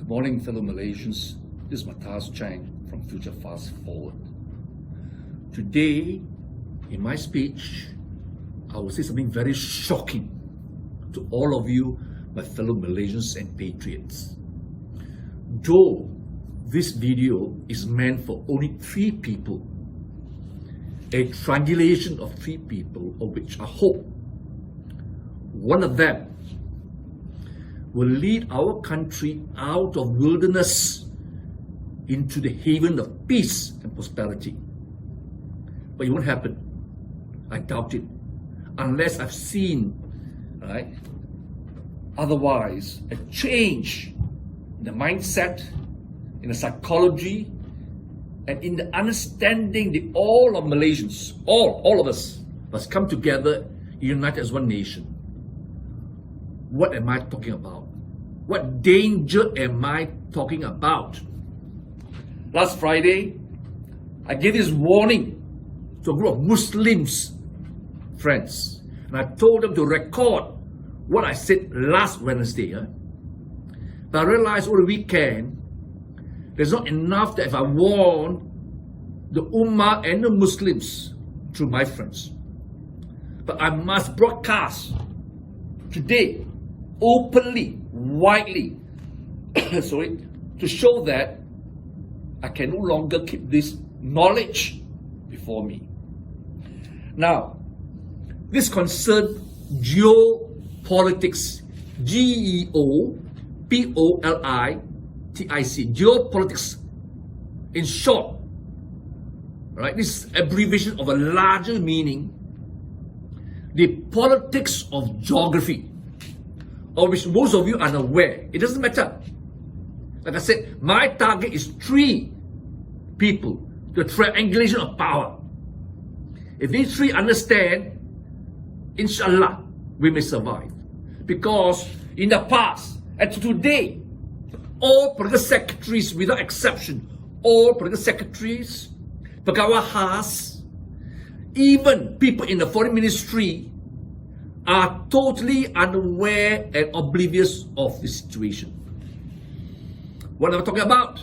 Good morning, fellow Malaysians. This is Matthias Chang from Future Fast Forward. Today, in my speech, I will say something very shocking to all of you, my fellow Malaysians and patriots. Though this video is meant for only 3 people, a triangulation of 3 people, of which I hope one of them will lead our country out of wilderness into the haven of peace and prosperity. But it won't happen. I doubt it. Unless I've seen, otherwise, a change in the mindset, in the psychology, and in the understanding that all of Malaysians, all of us, must come together, united as one nation. What am I talking about? What danger am I talking about? Last Friday, I gave this warning to a group of Muslims friends. And I told them to record what I said last Wednesday. But I realized over the weekend, there's not enough that if I warn the Ummah and the Muslims through my friends. But I must broadcast today, openly, widely, to show that I can no longer keep this knowledge before me. Now, this concerns geopolitics, Geopolitics, geopolitics. In short, this abbreviation of a larger meaning, the politics of geography, of which most of you are unaware. It doesn't matter. Like I said, my target is 3 people, the triangulation of power. If these 3 understand, inshallah, we may survive. Because in the past and to today, all political secretaries, without exception, all political secretaries, pegawai khas, even people in the foreign ministry, are totally unaware and oblivious of the situation. What am I talking about?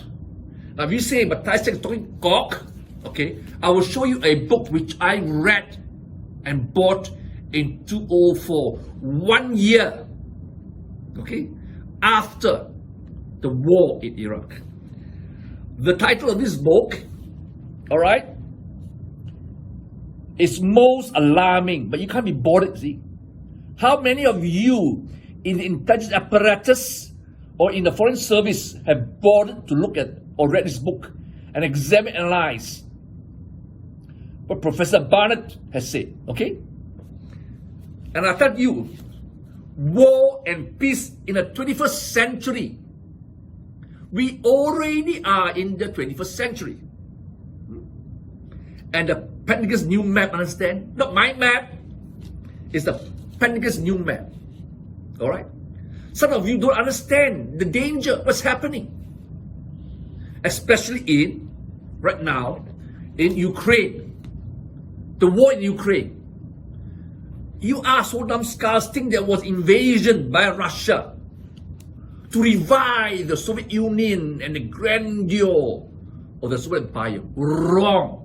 Now, if you say Matthias is talking cock, I will show you a book which I read and bought in 2004, 1 year, after the war in Iraq. The title of this book, is most alarming, but you can't be bothered, see? How many of you in the intelligence apparatus or in the foreign service have bothered to look at or read this book and examine and analyze what Professor Barnett has said, And I tell you, war and peace in the 21st century. We already are in the 21st century. And the Pentagon's new map, understand? Not my map. It's the Pentagon's new map. Some of you don't understand the danger, what's happening. Especially right now, in Ukraine. The war in Ukraine. You are so numbskulls think there was invasion by Russia to revive the Soviet Union and the grandeur of the Soviet Empire. Wrong.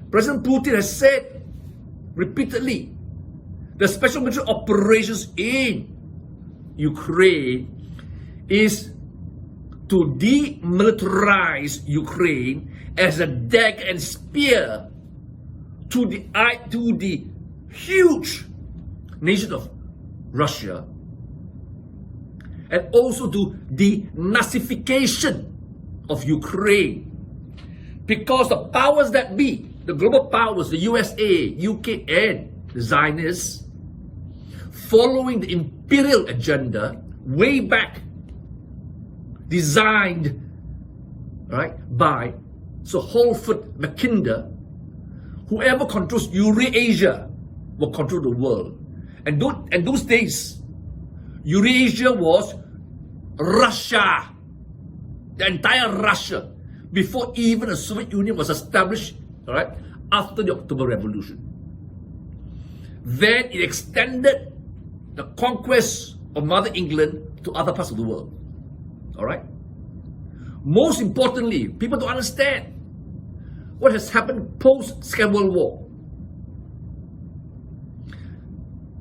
President Putin has said repeatedly, the special military operations in Ukraine is to demilitarize Ukraine as a dagger and spear to the huge nation of Russia, and also to the Nazification of Ukraine. Because the powers that be, the global powers, the USA, UK, and the Zionists, following the imperial agenda way back, designed by Sir Halford Mackinder, whoever controls Eurasia will control the world. And those days, Eurasia was Russia, the entire Russia, before even the Soviet Union was established, after the October Revolution. Then it extended the conquest of Mother England to other parts of the world. All right? Most importantly, people don't understand what has happened post-Second World War.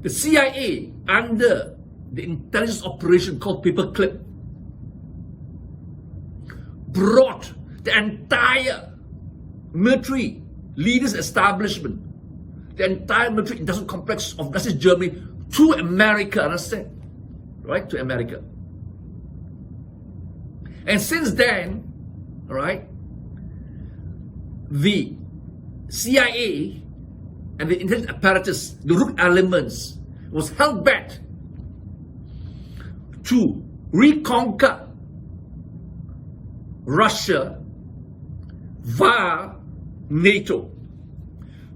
The CIA, under the intelligence operation called Paperclip, brought the entire military leaders establishment, the entire military industrial complex of Nazi Germany to America, understand? Right? To America. And since then, right, the CIA and the intelligence apparatus, the root elements, was held back to reconquer Russia via NATO.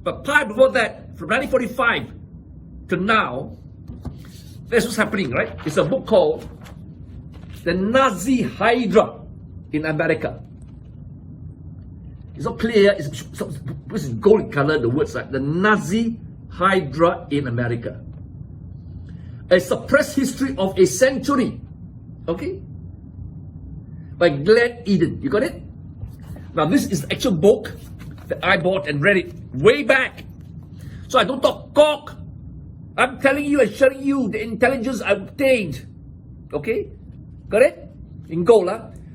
But prior before that, from 1945 to now, that's what's happening, right? It's a book called The Nazi Hydra in America. It's not clear, it's gold color, the words, right? The Nazi Hydra in America. A suppressed history of a century. Okay? By Glenn Eden. You got it? Now this is the actual book that I bought and read it way back. So I don't talk cock. I'm telling you and sharing you the intelligence I obtained. Okay? Got it? In gold,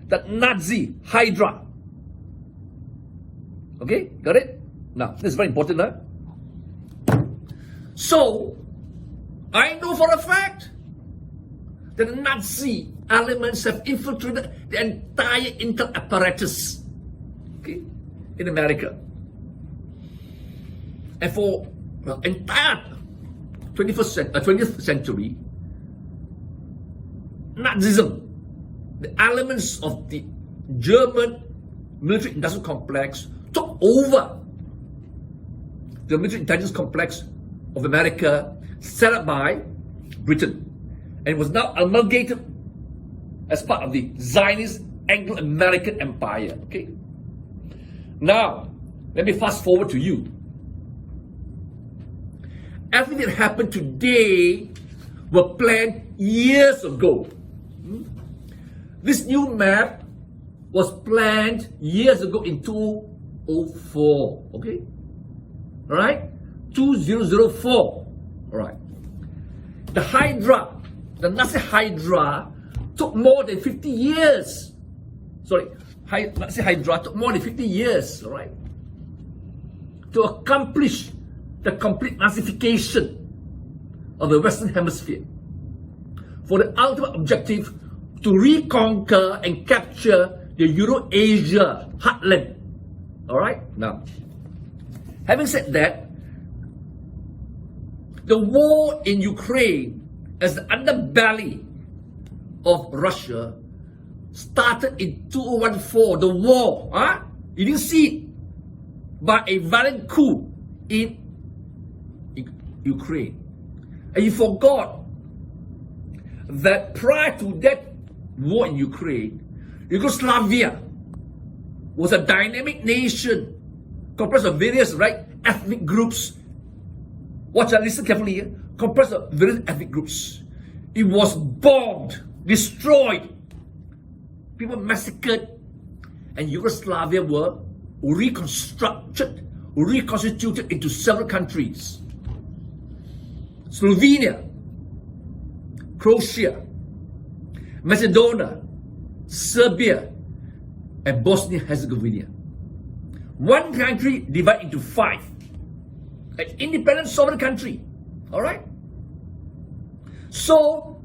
the Nazi Hydra. Okay? Got it? Now, this is very important. So, I know for a fact that the Nazi elements have infiltrated the entire intel apparatus, okay, in America. And for the entire 20th century, Nazism, the elements of the German military industrial complex, took over the military intelligence complex of America set up by Britain, and was now amalgamated as part of the Zionist Anglo-American Empire. Okay. Now, let me fast forward to you. Everything that happened today were planned years ago. This new map was planned years ago in 2004. Okay? Alright? 2004. Alright. The Hydra, the Nazi Hydra, took more than 50 years. Sorry, Nazi Hydra took more than 50 years, alright, to accomplish the complete Nazification of the Western Hemisphere, for the ultimate objective to reconquer and capture the Eurasia heartland. Alright? Now, having said that, the war in Ukraine as the underbelly of Russia started in 2014. The war, you didn't see it, by a violent coup in Ukraine. And you forgot that prior to that war in Ukraine, Yugoslavia was a dynamic nation comprised of various ethnic groups. Watch and listen carefully here. Comprised of various ethnic groups. It was bombed, destroyed, people massacred, and Yugoslavia were reconstituted into several countries. Slovenia, Croatia, Macedonia, Serbia, and Bosnia-Herzegovina. One country divided into 5. An independent sovereign country. Alright? So,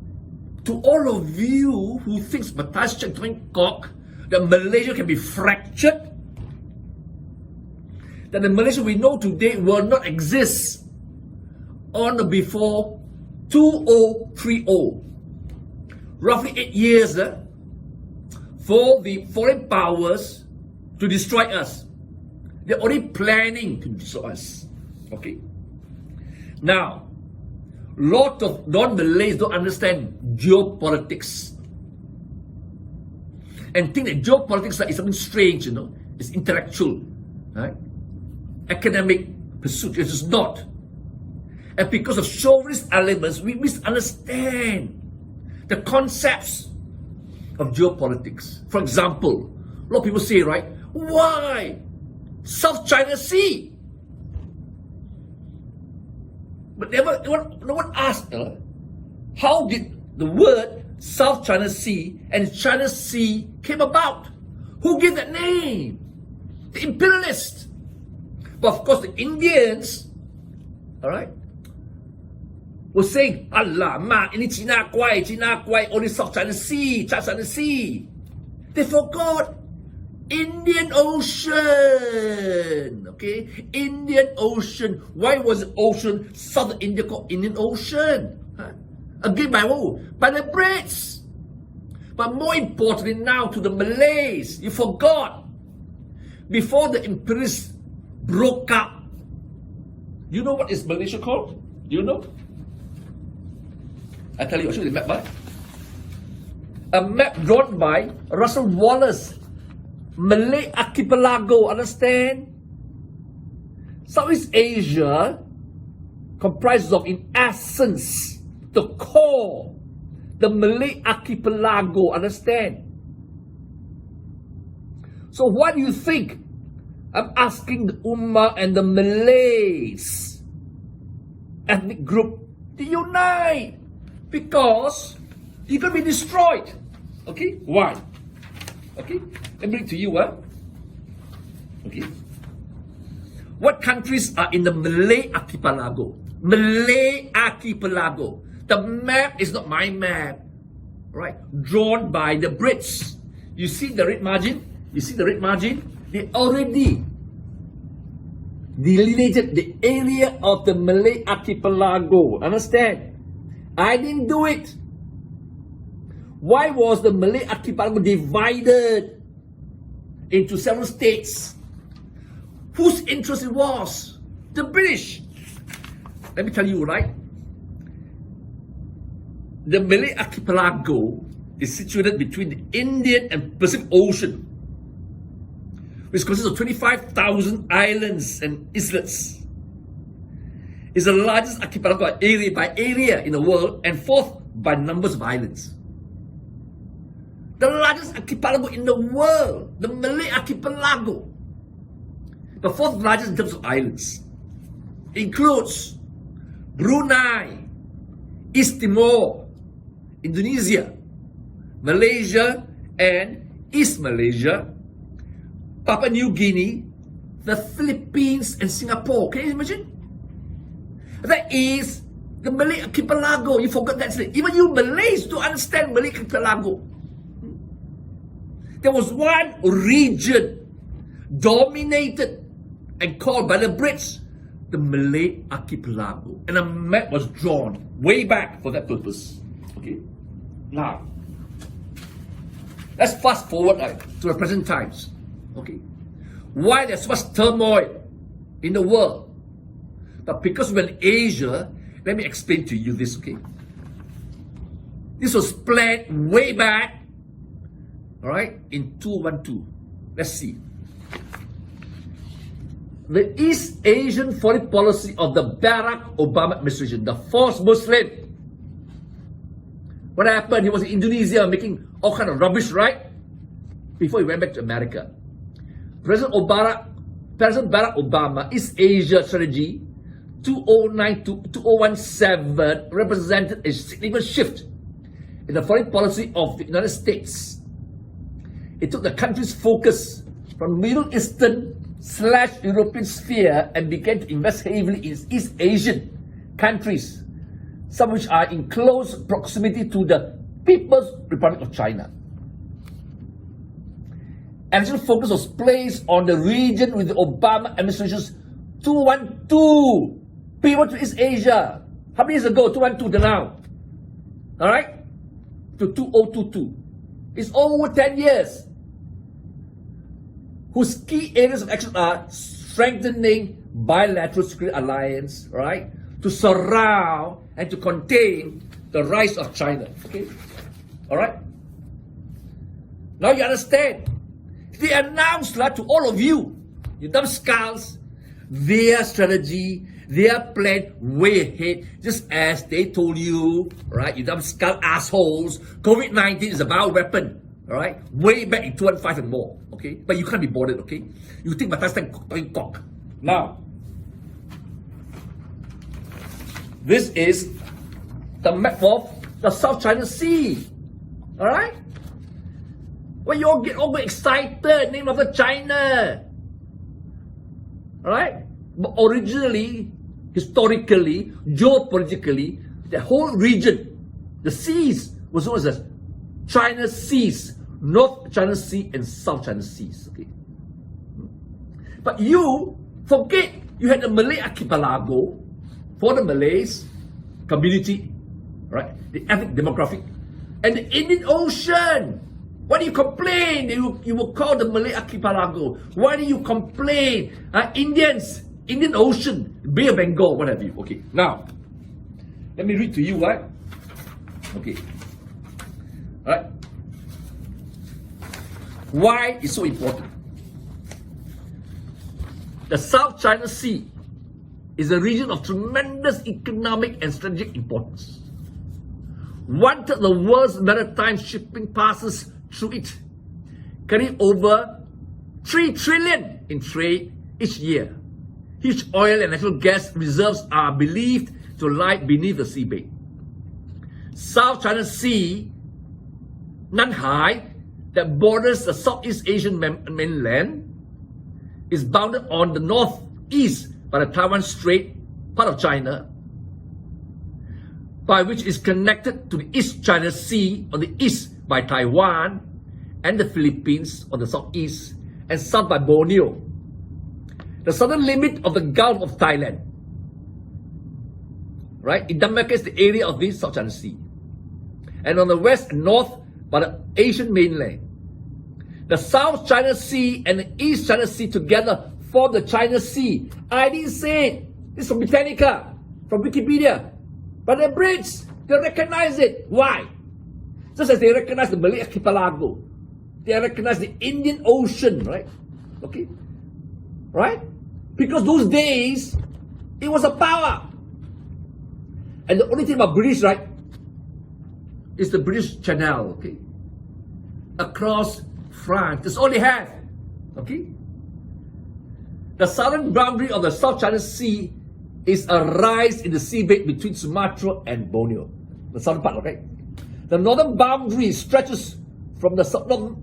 to all of you who thinks Matthias Cock, that Malaysia can be fractured, that the Malaysia we know today will not exist on or before 2030. Roughly 8 years for the foreign powers to destroy us. They're already planning to destroy us. Okay? Now, lot of non-Malays don't understand geopolitics and think that geopolitics is something strange, it's intellectual, right? Academic pursuit. It is not. And because of chauvinist elements, we misunderstand the concepts of geopolitics. For example, a lot of people say, right, why South China Sea? But no one asked, how did the word South China Sea and China Sea came about? Who gave that name? The imperialists. But of course, the Indians, all right, were saying, "Alamak, ini China kuai, only South China Sea, South China Sea." They forgot Indian Ocean. Okay, Indian Ocean. Why was the ocean Southern India called Indian Ocean? Again, by who? By the Brits. But more importantly now, to the Malays. You forgot. Before the imperialists broke up, you know what is Malaysia called? Do you know? I tell you, I'll show you the map, right? A map drawn by Russell Wallace. Malay Archipelago, understand? Southeast Asia comprises of, in essence, the core, the Malay Archipelago, understand? So what do you think? I'm asking the Ummah and the Malays ethnic group to unite, because you're going to be destroyed. Okay? Why? Okay? Let me bring it to you. Okay? What countries are in the Malay Archipelago? Malay Archipelago. The map is not my map. Right? Drawn by the Brits. You see the red margin? You see the red margin? They already delineated the area of the Malay Archipelago. Understand? I didn't do it. Why was the Malay Archipelago divided into several states? Whose interest it was? The British. Let me tell you, right? The Malay Archipelago is situated between the Indian and Pacific Ocean, which consists of 25,000 islands and islets. It's the largest archipelago by area in the world and fourth by numbers of islands. The largest archipelago in the world, the Malay Archipelago. The fourth largest in terms of islands. Includes Brunei, East Timor, Indonesia, Malaysia and East Malaysia, Papua New Guinea, the Philippines and Singapore. Can you imagine? That is the Malay Archipelago. You forgot that. Even you Malays don't understand Malay Archipelago. There was one region dominated and called by the Brits the Malay Archipelago. And a map was drawn way back for that purpose. Okay? Now, let's fast forward to the present times. Okay? Why there's so much turmoil in the world? But because we're in Asia, let me explain to you this, okay? This was planned way back, all right, in 2012. Let's see. The East Asian foreign policy of the Barack Obama administration, the false Muslim. What happened? He was in Indonesia making all kind of rubbish, right? Before he went back to America. President Barack Obama East Asia Strategy 2009 to 2017 represented a significant shift in the foreign policy of the United States. It took the country's focus from Middle Eastern/European sphere and began to invest heavily in East Asian countries, some of which are in close proximity to the People's Republic of China. Additional focus was placed on the region with the Obama administration's 212 pivot to East Asia. How many years ago? 212 to now. Alright? To 2022. It's over 10 years. Whose key areas of action are strengthening bilateral security alliance, right? To surround and to contain the rise of China. Okay? Alright? Now you understand. They announced to all of you, you dumb skulls, their strategy, their plan way ahead, just as they told you, right? You dumb skull assholes, COVID-19 is a bioweapon. all right, way back in 2005 and more, okay? But you can't be bothered, okay? You think Batastan talking cock. Now, this is the map of the South China Sea, all right? When you all get excited, name of the China, all right? But originally, historically, geopolitically, the whole region, the seas, was known as China Seas, North China Sea and South China Seas. Okay, but you forget you had the Malay archipelago for the Malays community, right? The ethnic demographic, and the Indian Ocean. Why do you complain? You will call the Malay archipelago. Why do you complain? Indians, Indian Ocean, Bay of Bengal, what have you? Okay, now let me read to you, right? Okay. Alright. Why is so important? The South China Sea is a region of tremendous economic and strategic importance. 1/3 of the world's maritime shipping passes through it, carrying over 3 trillion in trade each year. Huge oil and natural gas reserves are believed to lie beneath the seabed. South China Sea, Nanhai, that borders the Southeast Asian mainland, is bounded on the northeast by the Taiwan Strait, part of China, by which is connected to the East China Sea on the east by Taiwan and the Philippines on the southeast, and south by Borneo, the southern limit of the Gulf of Thailand. Right? It demarcates the area of the South China Sea. And on the west and north by the Asian mainland. The South China Sea and the East China Sea together form the China Sea. I didn't say it. This is from Britannica, from Wikipedia. But the Brits, they recognize it. Why? Just as they recognize the Malay archipelago, they recognize the Indian Ocean, right? Okay? Right? Because those days, it was a power. And the only thing about British, right, is the British Channel, okay? Across France. That's all they have, okay? The southern boundary of the South China Sea is a rise in the seabed between Sumatra and Borneo. The southern part, okay? The northern boundary stretches from the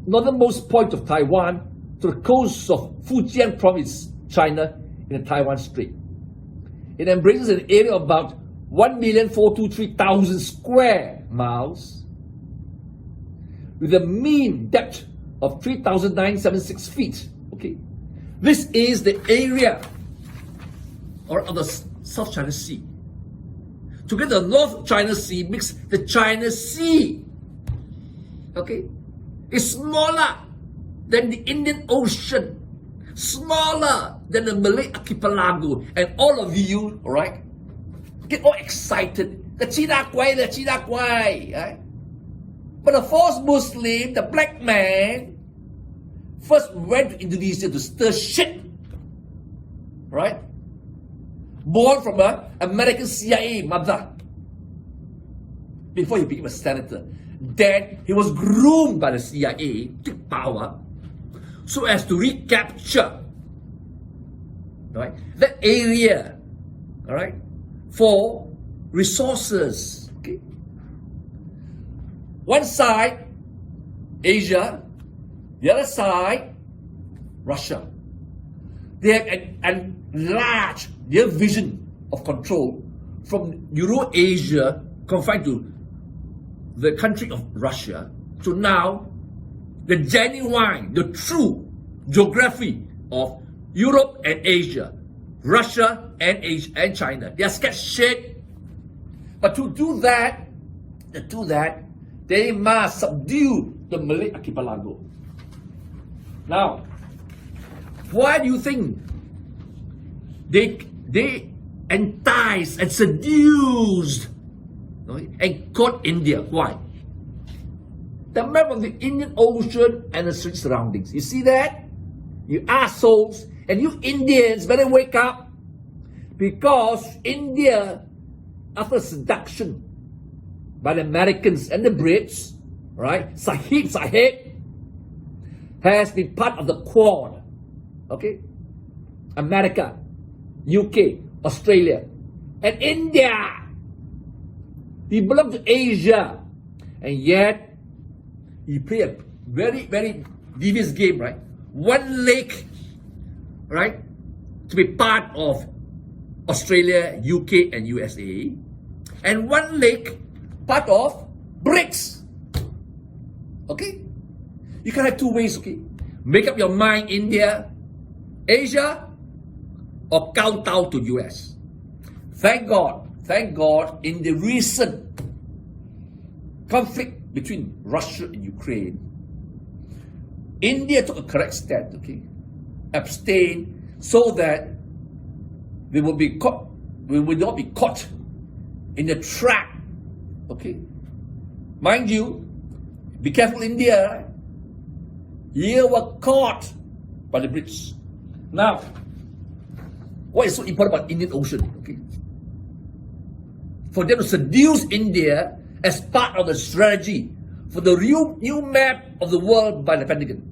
northernmost point of Taiwan to the coast of Fujian province, China, in the Taiwan Strait. It embraces an area of about 1,423,000 square miles with a mean depth of 3,976 feet. Okay, this is the area of the South China Sea. Together, the North China Sea makes the China Sea. Okay, it's smaller than the Indian Ocean, smaller than the Malay archipelago, and all of you, all right, get all excited. The China Kwai, right? But the false Muslim, the black man, first went to Indonesia to stir shit, right? Born from an American CIA mother before he became a senator. Then he was groomed by the CIA, took power, so as to recapture, right, that area, all right, for resources. Okay, one side Asia, the other side Russia. They have an enlarged their vision of control from Eurasia, confined to the country of Russia, to now the genuine, the true geography of Europe and Asia, Russia and Asia and China. They are scared shit. But to do that, they must subdue the Malay archipelago. Now, why do you think they enticed and seduced and caught India? Why? The map of the Indian Ocean and the street surroundings. You see that? You assholes, and you Indians better wake up, because India, after seduction by the Americans and the Brits, right? Sahib, has been part of the Quad. Okay? America, UK, Australia, and India. He belonged to Asia. And yet, he played a very, very devious game, right? One leg, right, to be part of Australia, UK, and USA. And one leg, part of BRICS. Okay? You can have two ways, okay? Make up your mind, India, Asia, or kowtow to US. Thank God, in the recent conflict between Russia and Ukraine, India took a correct stand, okay? Abstain so that we will not be caught in the trap, okay? Mind you, be careful, India. You were caught by the Brits. Now, what is so important about Indian Ocean, okay? For them to seduce India as part of the strategy for the new map of the world by the Pentagon.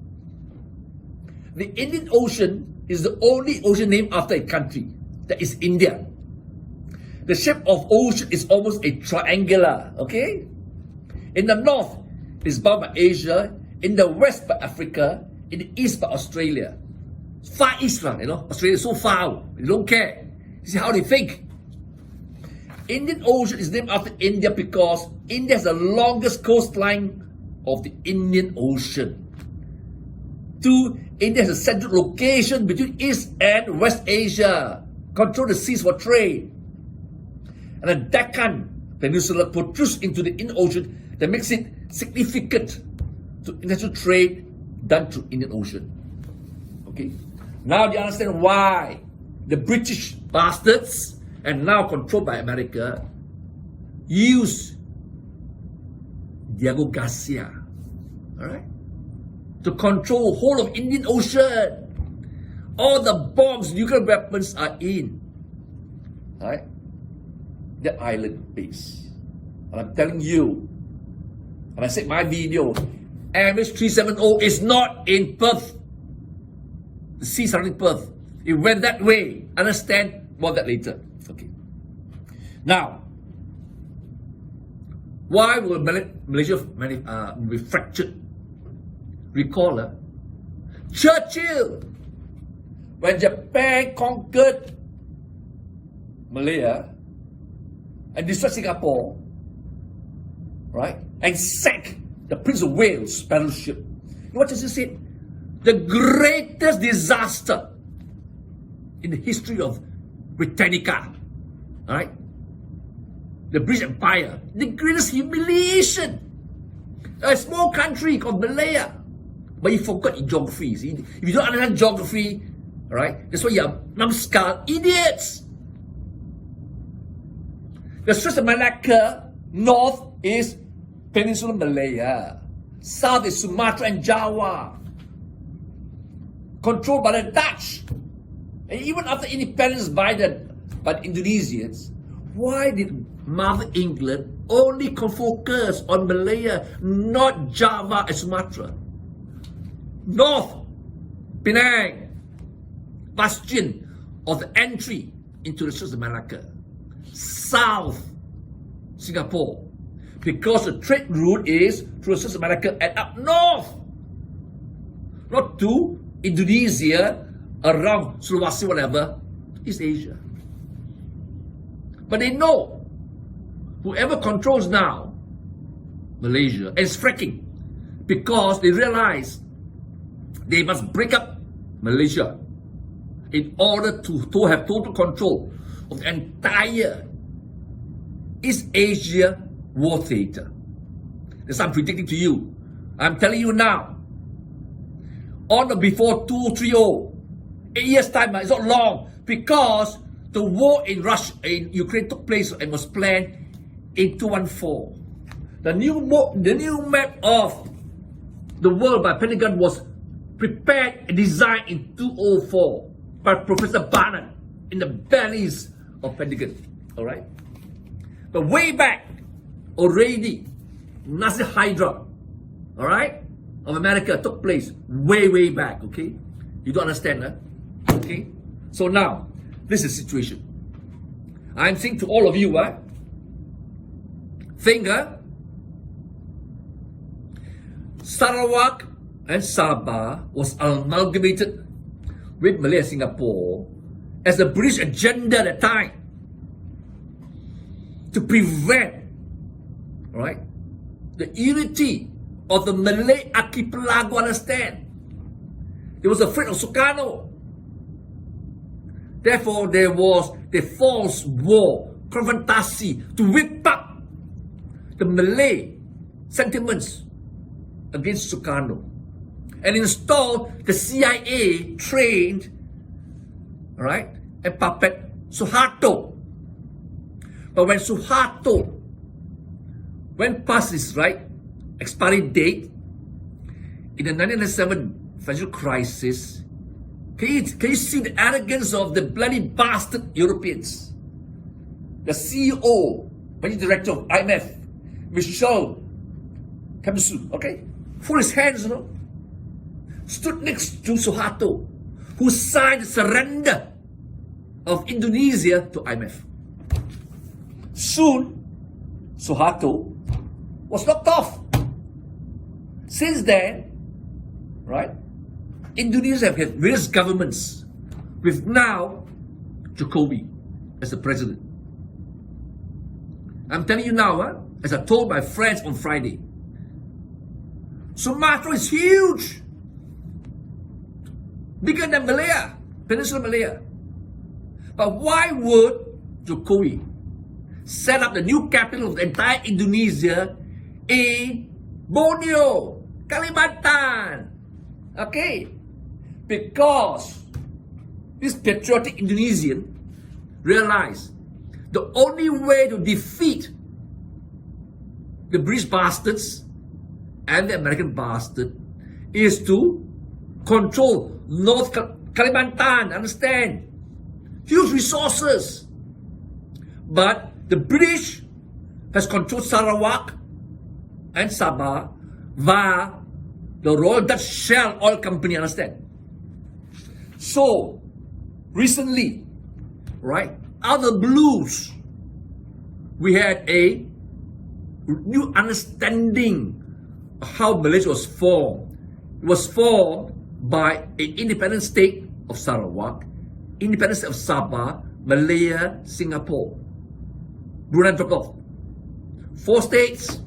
The Indian Ocean is the only ocean named after a country, that is India. The shape of ocean is almost a triangular, okay? In the north, it's bound by Asia. In the west, by Africa. In the east, by Australia. Far east, you know? Australia is so far out. They don't care. This is how they think. Indian Ocean is named after India because India has the longest coastline of the Indian Ocean. 2. India has a central location between East and West Asia. Control the seas for trade. And the Deccan Peninsula protrudes into the Indian Ocean that makes it significant to international trade done through Indian Ocean. Okay? Now you understand why the British bastards, and now controlled by America, use Diego Garcia, alright, to control the whole of Indian Ocean. All the bombs, nuclear weapons are in, alright, that island base. And I'm telling you, and I said my video, MH370 is not in Perth, the sea surrounding Perth. It went that way. Understand more of that later. Okay. Now, why will Malaysia be fractured? Recall, Churchill, when Japan conquered Malaya and destroyed Singapore, right, and sank the Prince of Wales battleship. You know what Churchill said? The greatest disaster in the history of Britannica, alright? The British Empire, the greatest humiliation. A small country called Malaya, but you forgot in geography. See? If you don't understand geography, alright, that's why you are numbskull idiots. The Straits of Malacca, north is Peninsula Malaya, south is Sumatra and Java, controlled by the Dutch. And even after independence by the Indonesians, why did Mother England only focus on Malaya, not Java and Sumatra? North, Penang, bastion of the entry into the Straits of Malacca. South, Singapore, because the trade route is through the Straits of Malacca and up north, not to Indonesia, around Sulawesi, whatever, East Asia. But they know whoever controls now Malaysia is fracking, because they realize they must break up Malaysia in order to have total control of the entire East Asia war theater. That's what I'm predicting to you. I'm telling you now. On or before 2030, 8 years time, it's not long, because the war in Russia, in Ukraine took place and was planned in 2014. The new map of the world by Pentagon was prepared and designed in 2004 by Professor Barnett in the bellies of Pentagon. Alright? But way back, already, Nazi Hydra, alright? of America took place way back, okay? You don't understand, huh? Okay? So now, this is the situation. I'm saying to all of you, think, Sarawak and Sabah was amalgamated with Malaya and Singapore as the British agenda at the time to prevent, right, the unity of the Malay archipelago. Understand? They was afraid of Sukarno. Therefore, there was the false war, konfrontasi to whip up the Malay sentiments against Sukarno and install the CIA trained, right, and puppet Suharto. But when Suharto went past his expiry date in the 1997 financial crisis, can you see the arrogance of the bloody bastard Europeans? The CEO, managing director of IMF, Michel Kamsu, okay, for his hands, stood next to Suharto, who signed the surrender of Indonesia to IMF. Soon, Suharto was knocked off. Since then, right, Indonesia have had various governments, with now Jokowi as the president. I'm telling you now, as I told my friends on Friday, Sumatra is huge, bigger than Malaya, Peninsula Malaya. But why would Jokowi set up the new capital of the entire Indonesia in Borneo, Kalimantan? Okay, because this patriotic Indonesian realized the only way to defeat the British bastards and the American bastard is to control North Kalimantan. Understand? Huge resources. But the British has controlled Sarawak and Sabah via the Royal Dutch Shell Oil Company. Understand? So, recently, right, out of the blues, we had a new understanding of how Malaysia was formed. It was formed by an independent state of Sarawak, independent state of Sabah, Malaya, Singapore. Brunei dropped off. 4 states.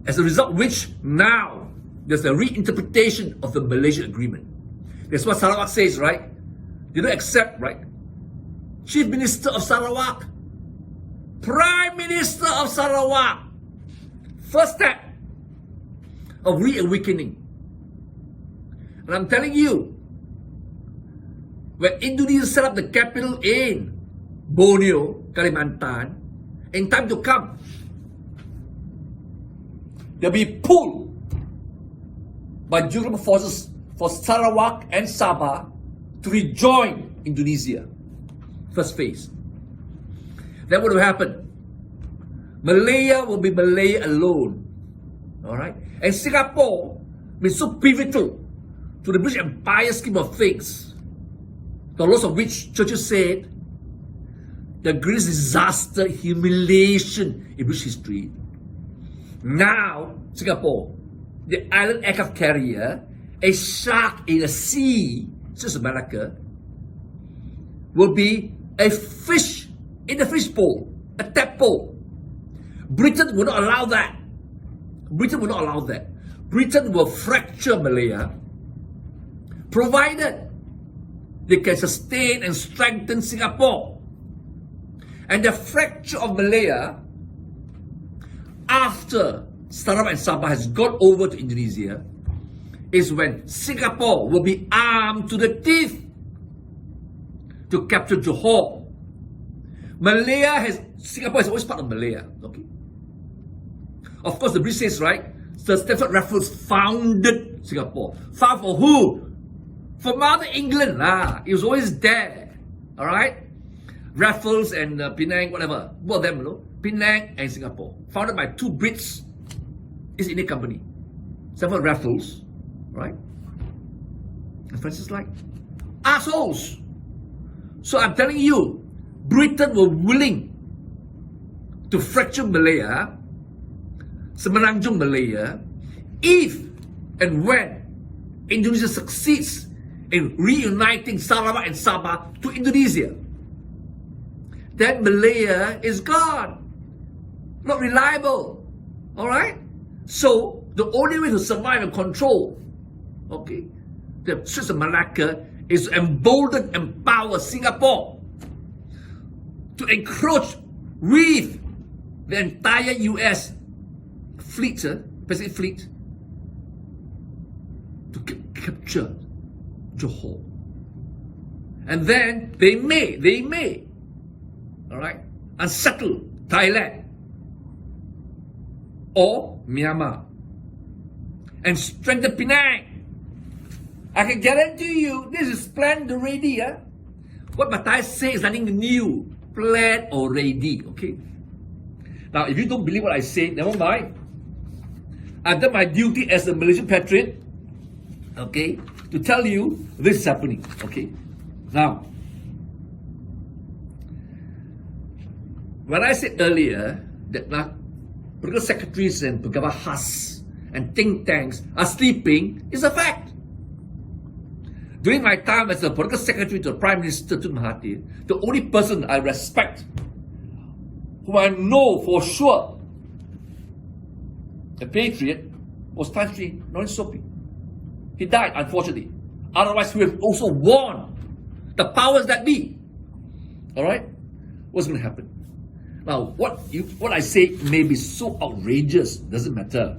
As a result of which, now, there's a reinterpretation of the Malaysian agreement. That's what Sarawak says, right? They don't accept, right? Chief Minister of Sarawak, Prime Minister of Sarawak. First step of reawakening. And I'm telling you, when Indonesia set up the capital in Borneo, Kalimantan, in time to come, they'll be pulled by geographical forces for Sarawak and Sabah to rejoin Indonesia. First phase. Then what will happen? Malaya will be Malaya alone. Alright? And Singapore been so pivotal to the British Empire scheme of things, the loss of which Churchill said the greatest disaster, humiliation in British history. Now, Singapore, the island aircraft carrier, a shark in the sea, such as America, will be a fish in the fish bowl, a tadpole. Britain will not allow that. Britain will not allow that. Britain will fracture Malaya, provided they can sustain and strengthen Singapore. And the fracture of Malaya, after Sarawak and Sabah has gone over to Indonesia, is when Singapore will be armed to the teeth to capture Johor. Singapore is always part of Malaya. Okay. Of course, the British says, right, Sir Stamford Raffles founded Singapore. Found for who? For Mother England. It was always there. Alright? Raffles and Penang, whatever. Both of them, Penang and Singapore. Founded by 2 Brits. is Indian company. Several Raffles, right? And Francis like, assholes. So I'm telling you, Britain were willing to fracture Malaya, semenanjung Malaya, if and when Indonesia succeeds in reuniting Sarawak and Sabah to Indonesia. Then Malaya is gone. Not reliable. Alright? So, the only way to survive and control, okay, the Straits of Malacca is to embolden, empower Singapore to encroach with the entire US fleet, Pacific Fleet, to capture Johor. And then they may, alright, unsettle Thailand or Myanmar and strengthen Penang. I can guarantee you this is planned already. What Matthias says is nothing new. Planned already. Okay. Now, if you don't believe what I say, never mind. I've done my duty as a Malaysian patriot, okay, to tell you this is happening. Okay. Now, when I said earlier that political secretaries and Pegawai khas and think tanks are sleeping, is a fact. During my time as a political secretary to the Prime Minister Tun Mahathir, the only person I respect, who I know for sure, a patriot, was Tan Sri Norin Sopi. He died, unfortunately. Otherwise, we would have also warned the powers that be. Alright? What's going to happen? Now, what I say may be so outrageous, doesn't matter.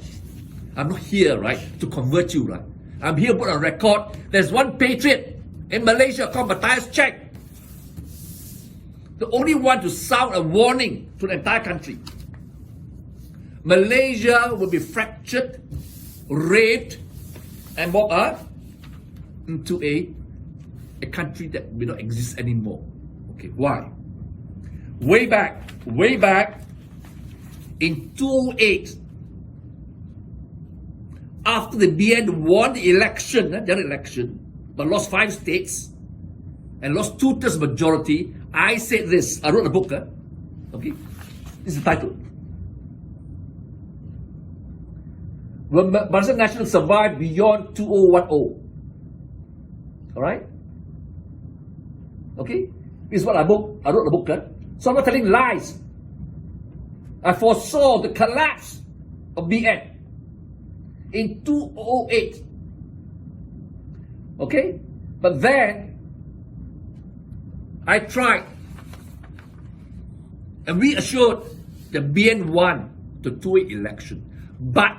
I'm not here, right, to convert you, right? I'm here to put on record. There's one patriot in Malaysia called Matthias Chek, the only one to sound a warning to the entire country. Malaysia will be fractured, raped, and walk up into a country that will not exist anymore. Okay, why? Way back in 2008, after the BN won the election, general election, but lost 5 states and lost 2/3 majority, I said this. I wrote a book. Okay, this is the title. Will Barisan Nasional survive beyond 2010? All right. Okay, this is what I wrote the book. So I'm not telling lies. I foresaw the collapse of BN in 2008. Okay? But then, I tried and we assured the BN won the 2008 election. But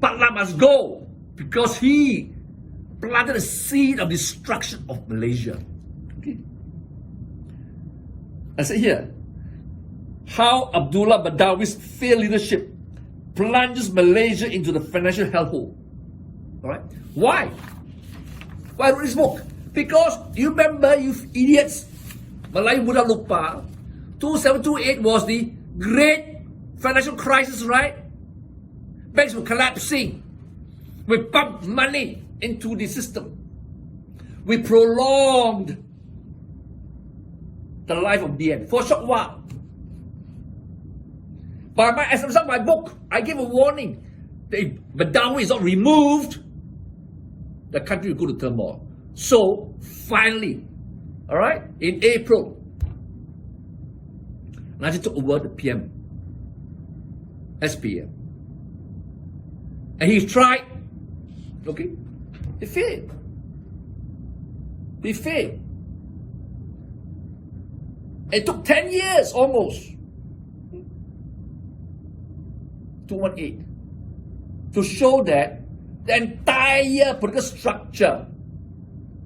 Pat Lam must go because he planted a seed of destruction of Malaysia. Okay? I say here, how Abdullah Badawi's failed leadership plunges Malaysia into the financial hellhole. Alright? Why? Why I wrote this book? Because you remember, you idiots, Melayu mudah lupa, 2728 was the great financial crisis, right? Banks were collapsing. We pumped money into the system. We prolonged the life of BN for a short while. But as a result of my book, I gave a warning that if Badawi is not removed, the country will go to turmoil. So, finally, alright, in April, Najib took over the PM, SPM. And he tried, okay, he failed. He failed. It took 10 years almost. 218 to show that the entire political structure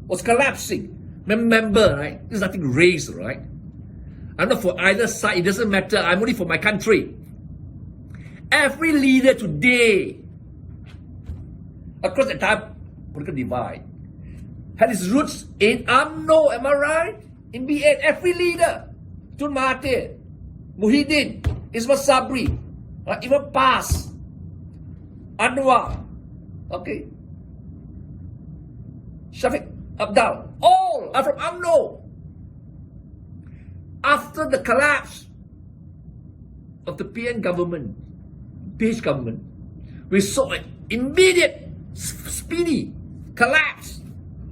was collapsing. Remember, right? There's nothing race, right? I'm not for either side. It doesn't matter. I'm only for my country. Every leader today, across the entire political divide, had its roots in UMNO. Am I right? In BN, every leader, Tun Mahathir, Muhyiddin, Ismail Sabri, even PAS, Anwar, okay, Shafiq Abdal, all are from UMNO. After the collapse of the PN government, PH government, we saw an immediate, speedy collapse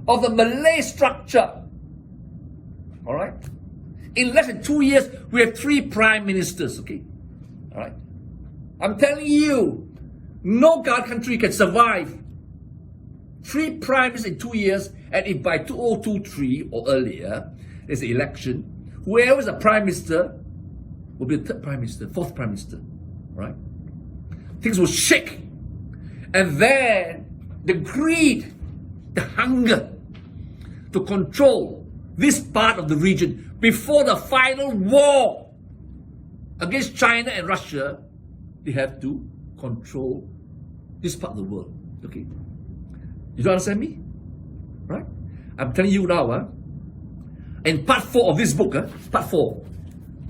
of the Malay structure. All right? In less than 2 years, we have 3 prime ministers, okay? All right? I'm telling you, no country can survive 3 prime ministers in 2 years, and if by 2023 or earlier, there's an election, whoever is the prime minister will be the 3rd prime minister, 4th prime minister, right? Things will shake. And then the greed, the hunger to control this part of the region before the final war against China and Russia, they have to control this part of the world. Okay? You don't understand me? Right? I'm telling you now, in part 4 of this book, part 4,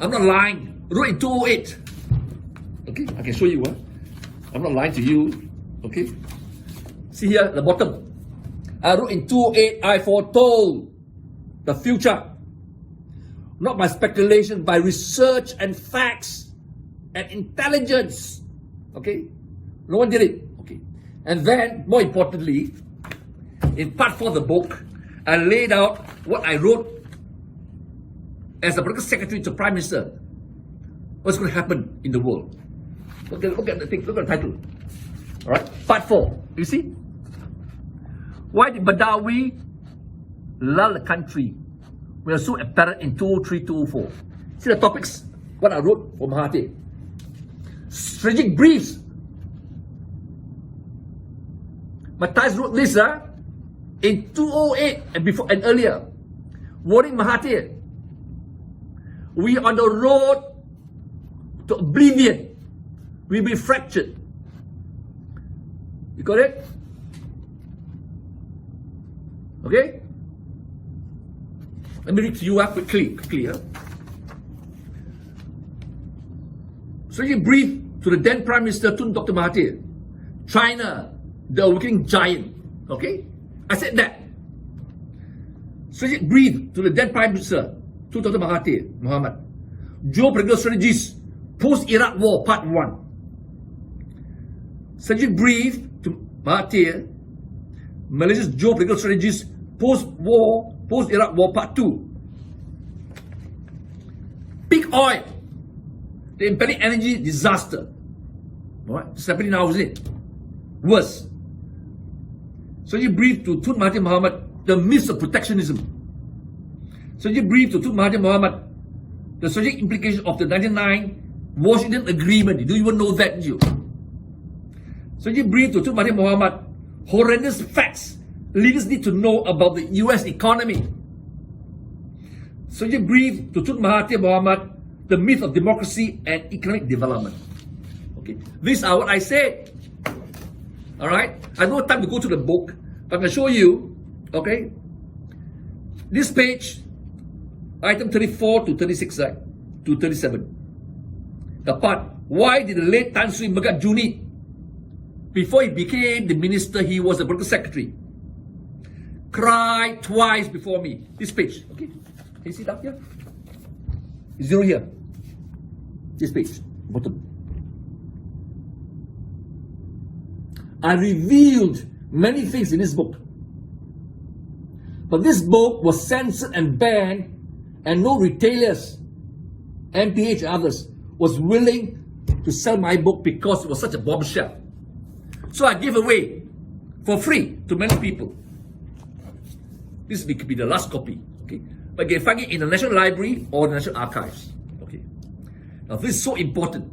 I'm not lying, wrote in 2008. Okay? I can show you. I'm not lying to you. Okay? See here at the bottom. I wrote in 2008, I foretold the future. Not by speculation, by research and facts and intelligence. Okay? No one did it. Okay? And then, more importantly, in part 4 of the book, I laid out what I wrote as the political secretary to Prime Minister. What's going to happen in the world? Look at the thing, look at the title. Alright? Part 4. You see? Why did Badawi lull the country? We are so apparent in 2003, 2004. See the topics? What I wrote for Mahathir. Strategic briefs. Matthias wrote this in 2008 and before and earlier. Warning Mahathir. We are on the road to oblivion. We'll be fractured. You got it? Okay? Let me read to you quickly. So you brief to the then Prime Minister Tun Dr. Mahathir. China, the awakening giant. Okay? I said that. So you brief to the then Prime Minister Tun Dr. Mahathir Mohamad. Geopolitical strategies post-Iraq war part 1. Strategic brief to Mahathir, Malaysia's geopolitical strategies post-war, post-Iraq war part 2. Peak oil, the impending energy disaster. Alright, it's happening now, isn't it? Worse. So you brief to Tun Mahathir Mohamad, the myths of protectionism. So you brief to Tun Mahathir Mohamad, the strategic implications of the 1999 Washington Agreement. You don't even know that, did you? So you brief to Tun Mahathir Mohamad, horrendous facts leaders need to know about the US economy. So you brief to Tun Mahathir Mohamad, the myth of democracy and economic development. Okay, these are what I said. Alright, I don't have time to go to the book, but I'm going to show you, okay, this page, item 34 to 36, right, to 37. The part, why did the late Tan Sri Megat Junid, before he became the minister, he was the political secretary, cry twice before me. This page, okay, can you see that here? Zero here. This page, bottom. I revealed many things in this book. But this book was censored and banned, and no retailers, MPH and others, was willing to sell my book because it was such a bombshell. So I gave away for free to many people. This could be the last copy, okay? But you can find it in the National Library or the National Archives. Okay. Now this is so important.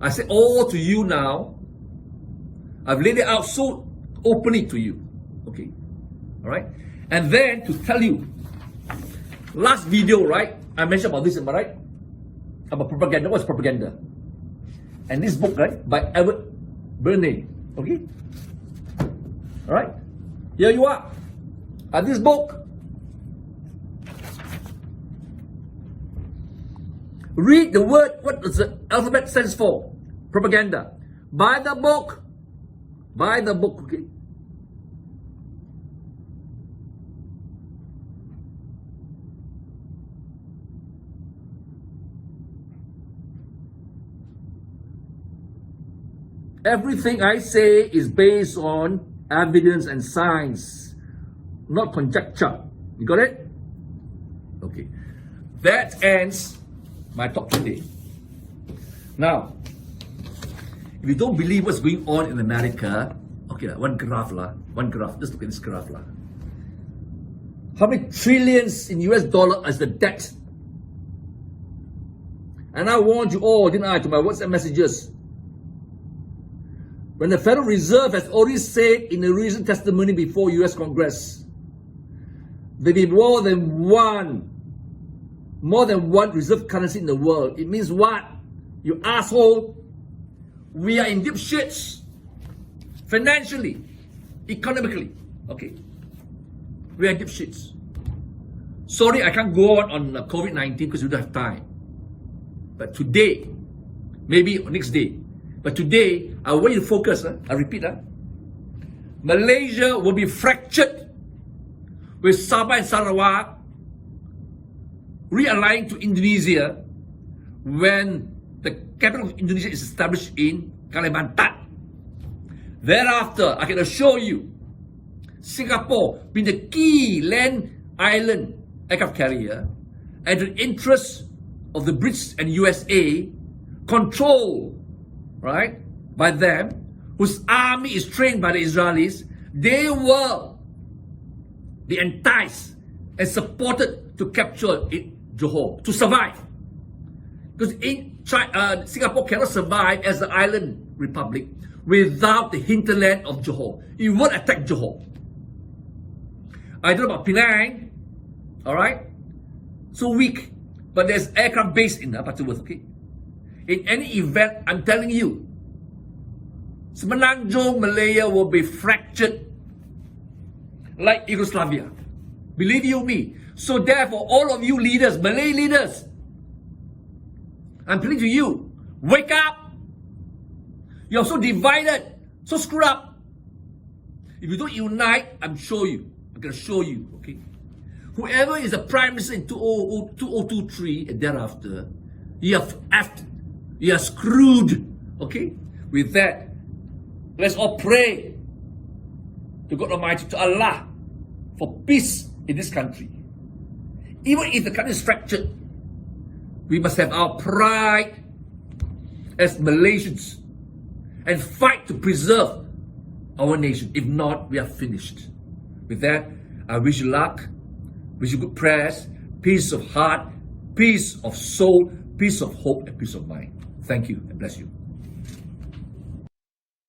I say all to you now. I've laid it out so openly to you. Okay. Alright? And then to tell you, last video, right? I mentioned about this, am I right? About propaganda. What's propaganda? And this book, right? By Edward Bernays. Okay? Alright? Here you are. And this book. Read the word, what does the alphabet stands for? Propaganda. Buy the book. Buy the book, okay? Everything I say is based on evidence and science, not conjecture. You got it? Okay. That ends my talk today. Now, if you don't believe what's going on in America, okay, one graph. Just look at this graph. How many trillions in US dollar is the debt? And I warned you all, didn't I, to my WhatsApp messages. When the Federal Reserve has already said in a recent testimony before US Congress, there will be more than one reserve currency in the world. It means what? You asshole. We are in deep shits. Financially, economically. Okay. We are in deep shits. Sorry, I can't go on COVID-19 because we don't have time. But today, maybe next day, but today, I want you to focus. I repeat. Malaysia will be fractured with Sabah and Sarawak realigning to Indonesia when the capital of Indonesia is established in Kalimantan. Thereafter, I can assure you, Singapore being the key land island aircraft carrier and the interests of the Brits and USA control, right, by them, whose army is trained by the Israelis, they will be enticed and supported to capture Johor, to survive. Because Singapore cannot survive as an island republic without the hinterland of Johor. It won't attack Johor. I don't know about Penang, alright? So weak. But there's aircraft base in Butterworth, okay? In any event, I'm telling you, Semenanjung Malaya will be fractured like Yugoslavia. Believe you me. So therefore, all of you leaders, Malay leaders, I'm pleading to you, wake up. You're so divided, so screwed up. If you don't unite, I'm going to show you, okay? Whoever is the prime minister in 2023 and thereafter, you have effed. You are screwed. Okay? With that, let's all pray to God Almighty, to Allah, for peace in this country. Even if the country is fractured, we must have our pride as Malaysians and fight to preserve our nation. If not, we are finished. With that, I wish you luck, wish you good prayers, peace of heart, peace of soul, peace of hope, and peace of mind. Thank you and bless you.